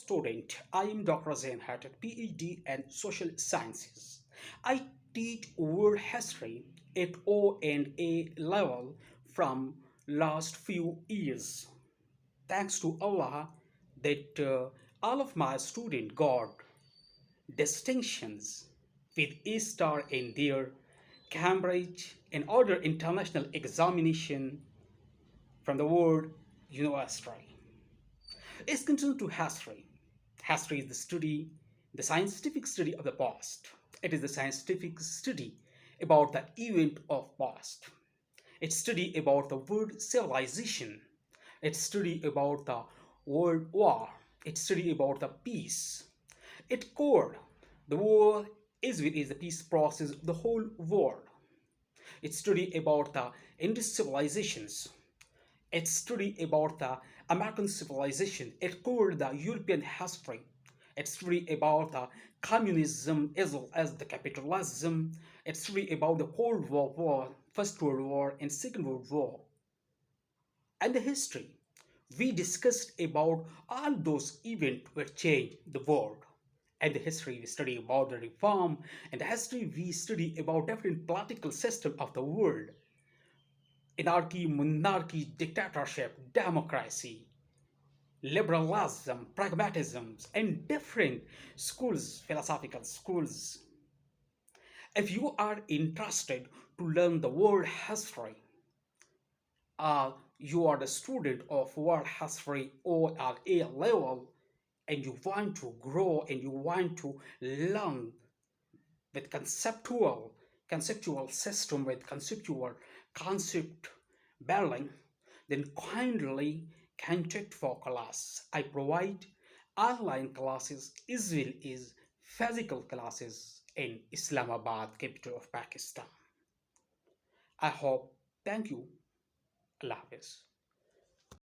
student. I am Dr. Zain at PhD and Social Sciences. I teach world history at O and A level from last few years. Thanks to Allah that all of my students got distinctions with A star in their Cambridge and other international examination from the world university. Is continued to history. History is the study, the scientific study of the past. It is the scientific study about the event of past. It's study about the world civilization. It's study about the world war. It's study about the peace. It core the war is the peace process of the whole world. It's study about the Indus civilizations. It studied about the American civilization. It covered the European history. It studied about the communism as well as the capitalism. It studied about the Cold War, First World War, and Second World War. And the history. We discussed about all those events which changed the world. And the history we study about the reform, and the history we study about different political system of the world, anarchy, monarchy, dictatorship, democracy, liberalism, pragmatism, and different schools, philosophical schools. If you are interested to learn the world history, you are the student of world history or at A level, and you want to grow and you want to learn with conceptual system with conceptual concept building, then kindly contact for class. I provide online classes as well as physical classes in Islamabad, capital of Pakistan. I hope. Thank you. Allah Hafiz.